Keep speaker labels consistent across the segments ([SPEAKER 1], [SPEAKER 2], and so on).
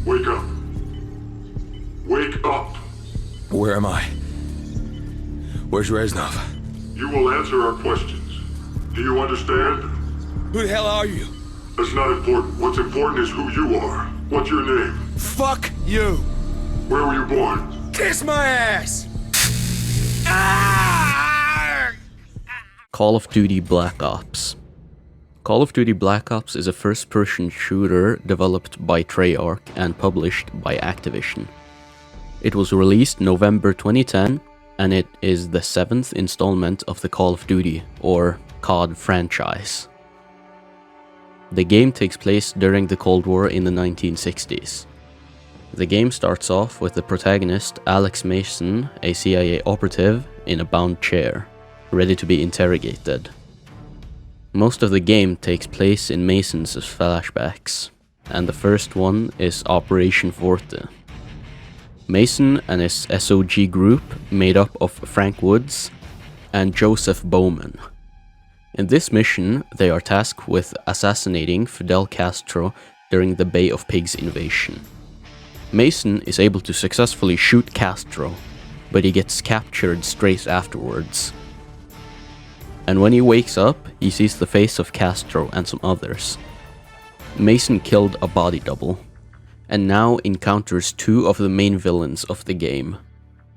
[SPEAKER 1] Wake up. Wake up.
[SPEAKER 2] Where am I? Where's Reznov?
[SPEAKER 1] You will answer our questions. Do you understand?
[SPEAKER 2] Who the hell are you?
[SPEAKER 1] That's not important. What's important is who you are. What's your name?
[SPEAKER 2] Fuck you!
[SPEAKER 1] Where were you born?
[SPEAKER 2] Kiss my ass!
[SPEAKER 3] Call of Duty Black Ops. Call of Duty Black Ops is a first-person shooter developed by Treyarch and published by Activision. It was released November 2010, and it is the 7th installment of the Call of Duty, or COD franchise. The game takes place during the Cold War in the 1960s. The game starts off with the protagonist Alex Mason, a CIA operative, in a bound chair, ready to be interrogated. Most of the game takes place in Mason's flashbacks, and the first one is Operation Forte. Mason and his SOG group, made up of Frank Woods and Joseph Bowman. In this mission, they are tasked with assassinating Fidel Castro during the Bay of Pigs invasion. Mason is able to successfully shoot Castro, but he gets captured straight afterwards. And when he wakes up, he sees the face of Castro and some others. Mason killed a body double, and now encounters two of the main villains of the game.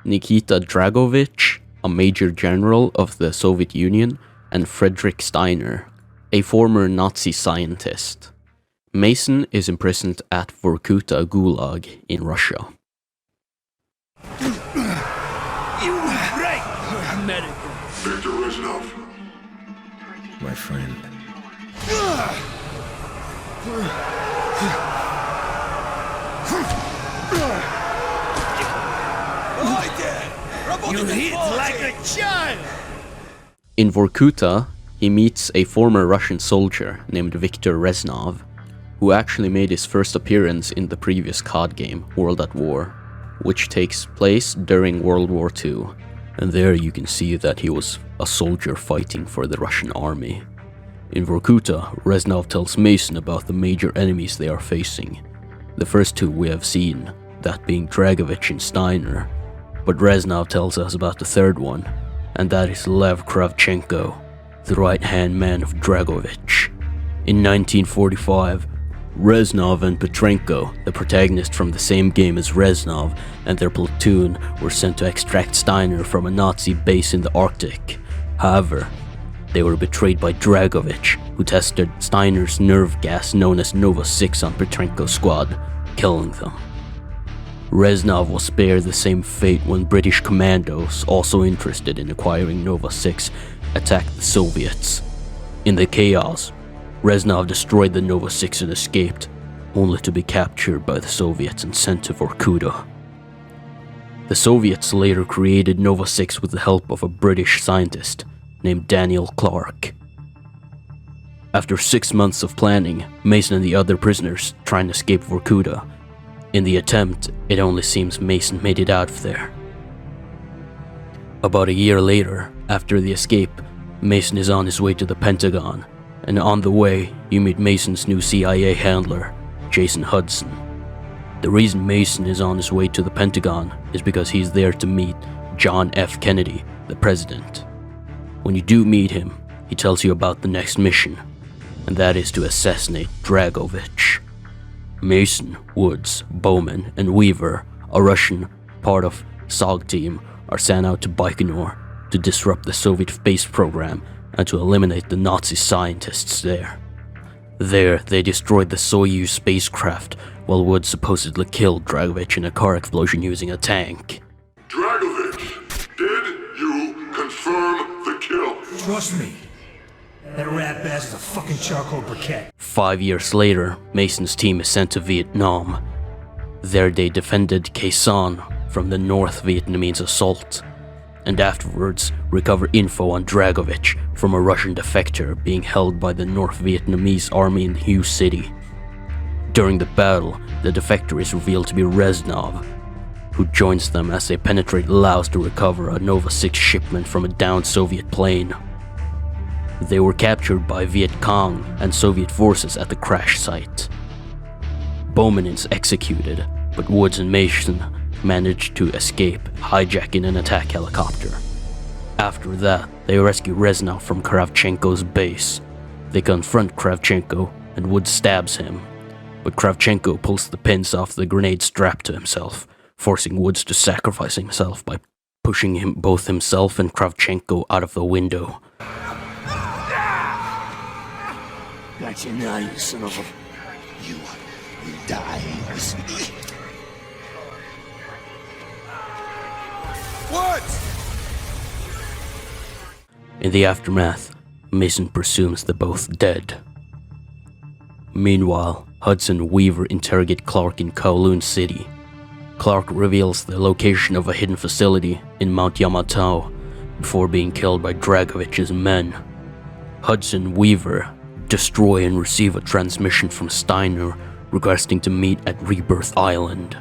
[SPEAKER 3] Nikita Dragovich, a major general of the Soviet Union, and Frederick Steiner, a former Nazi scientist. Mason is imprisoned at Vorkuta Gulag in Russia.
[SPEAKER 1] Victor Reznov.
[SPEAKER 2] My friend.
[SPEAKER 4] You hit like a child!
[SPEAKER 3] In Vorkuta, he meets a former Russian soldier named Viktor Reznov, who actually made his first appearance in the previous COD game, World at War, which takes place during World War II. And there you can see that he was a soldier fighting for the Russian army. In Vorkuta, Reznov tells Mason about the major enemies they are facing. The first two we have seen, that being Dragovich and Steiner, but Reznov tells us about the third one, and that is Lev Kravchenko, the right-hand man of Dragovich. In 1945, Reznov and Petrenko, the protagonist from the same game as Reznov, and their platoon were sent to extract Steiner from a Nazi base in the Arctic. However, they were betrayed by Dragovich, who tested Steiner's nerve gas known as Nova 6 on Petrenko's squad, killing them. Reznov was spared the same fate when British commandos, also interested in acquiring Nova 6, attacked the Soviets. In the chaos, Reznov destroyed the Nova 6 and escaped, only to be captured by the Soviets and sent to Vorkuta. The Soviets later created Nova 6 with the help of a British scientist named Daniel Clark. After 6 months of planning, Mason and the other prisoners try and escape Vorkuta. In the attempt, it only seems Mason made it out of there. About a year later, after the escape, Mason is on his way to the Pentagon, and on the way, you meet Mason's new CIA handler, Jason Hudson. The reason Mason is on his way to the Pentagon is because he's there to meet John F. Kennedy, the president. When you do meet him, he tells you about the next mission, and that is to assassinate Dragovich. Mason, Woods, Bowman, and Weaver, a Russian part of SOG team, are sent out to Baikonur to disrupt the Soviet space program and to eliminate the Nazi scientists there. There, they destroyed the Soyuz spacecraft, while Woods supposedly killed Dragovich in a car explosion using a tank.
[SPEAKER 1] Dragovich, did you confirm the kill?
[SPEAKER 4] Trust me. That rat ass is a fucking charcoal briquette.
[SPEAKER 3] 5 years later, Mason's team is sent to Vietnam. There they defended Khe Sanh from the North Vietnamese assault, and afterwards recover info on Dragovich from a Russian defector being held by the North Vietnamese army in Hue City. During the battle, the defector is revealed to be Reznov, who joins them as they penetrate Laos to recover a Nova 6 shipment from a downed Soviet plane. They were captured by Viet Cong and Soviet forces at the crash site. Bowman is executed, but Woods and Mason manage to escape, hijacking an attack helicopter. After that, they rescue Reznov from Kravchenko's base. They confront Kravchenko, and Woods stabs him, but Kravchenko pulls the pins off the grenade strapped to himself, forcing Woods to sacrifice himself by pushing both himself and Kravchenko out of the window.
[SPEAKER 4] Got you now, you son of a...
[SPEAKER 5] You will die.
[SPEAKER 2] What?
[SPEAKER 3] In the aftermath, Mason presumes they're both dead. Meanwhile, Hudson and Weaver interrogate Clark in Kowloon City. Clark reveals the location of a hidden facility in Mount Yamato before being killed by Dragovich's men. Hudson and Weaver destroy and receive a transmission from Steiner requesting to meet at Rebirth Island.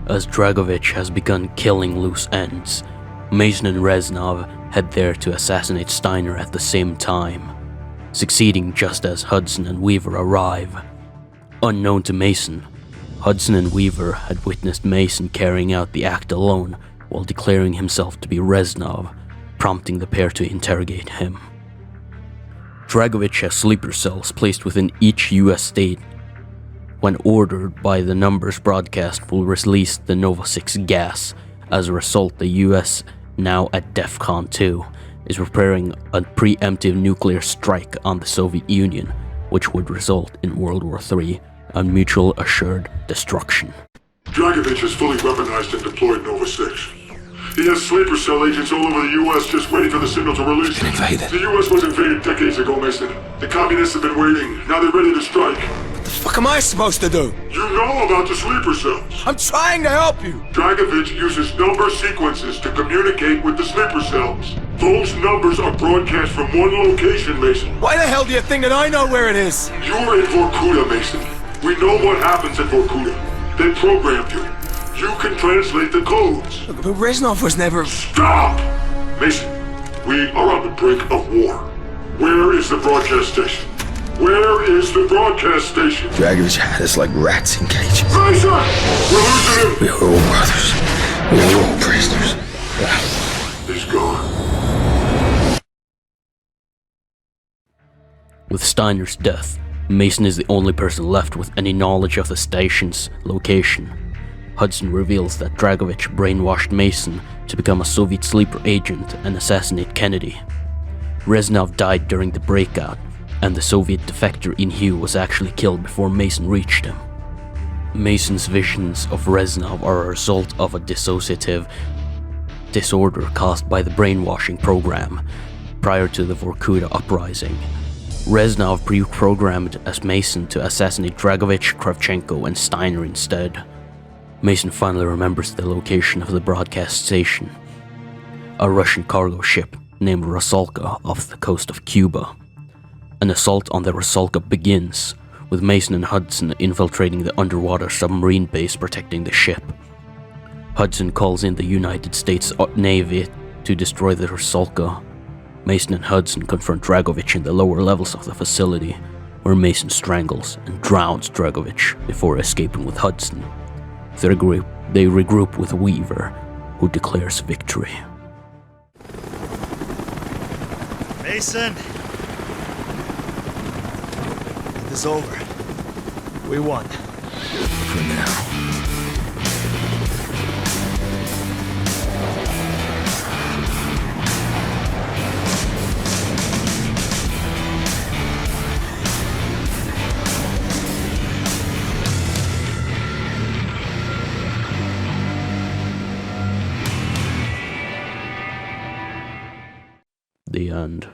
[SPEAKER 3] As Dragovich has begun killing loose ends, Mason and Reznov head there to assassinate Steiner at the same time, succeeding just as Hudson and Weaver arrive. Unknown to Mason, Hudson and Weaver had witnessed Mason carrying out the act alone while declaring himself to be Reznov, prompting the pair to interrogate him. Dragovich has sleeper cells placed within each US state. When ordered by the numbers broadcast will release the Nova 6 gas. As a result, the US, now at DEFCON 2, is preparing a preemptive nuclear strike on the Soviet Union, which would result in World War III and mutual assured destruction.
[SPEAKER 1] Dragovich is fully weaponized and deployed Nova 6. He has sleeper cell agents all over the U.S. just waiting for the signal to release.
[SPEAKER 5] Been invaded.
[SPEAKER 1] The U.S. was invaded decades ago, Mason. The communists have been waiting. Now they're ready to strike.
[SPEAKER 2] What the fuck am I supposed to do?
[SPEAKER 1] You know about the sleeper cells.
[SPEAKER 2] I'm trying to help you.
[SPEAKER 1] Dragovich uses number sequences to communicate with the sleeper cells. Those numbers are broadcast from one location, Mason.
[SPEAKER 2] Why the hell do you think that I know where it is?
[SPEAKER 1] You're in Vorkuta, Mason. We know what happens in Vorkuta. They programmed you. You can translate the codes.
[SPEAKER 2] Look, but Reznov was never...
[SPEAKER 1] Stop! Mason, we are on the brink of war. Where is the broadcast station? Where is the broadcast station?
[SPEAKER 5] Dragovich had us like rats in cages.
[SPEAKER 1] Mason! We're losing him!
[SPEAKER 5] We are all brothers. We are all prisoners.
[SPEAKER 1] He's gone.
[SPEAKER 3] With Steiner's death, Mason is the only person left with any knowledge of the station's location. Hudson reveals that Dragovich brainwashed Mason to become a Soviet sleeper agent and assassinate Kennedy. Reznov died during the breakout, and the Soviet defector Inhu was actually killed before Mason reached him. Mason's visions of Reznov are a result of a dissociative disorder caused by the brainwashing program prior to the Vorkuta uprising. Reznov pre-programmed as Mason to assassinate Dragovich, Kravchenko, and Steiner instead. Mason finally remembers the location of the broadcast station, a Russian cargo ship named Rusalka off the coast of Cuba. An assault on the Rusalka begins, with Mason and Hudson infiltrating the underwater submarine base protecting the ship. Hudson calls in the United States Navy to destroy the Rusalka. Mason and Hudson confront Dragovich in the lower levels of the facility, where Mason strangles and drowns Dragovich before escaping with Hudson. They regroup with Weaver, who declares victory.
[SPEAKER 6] Mason! It is over. We won.
[SPEAKER 5] For now.
[SPEAKER 3] The end.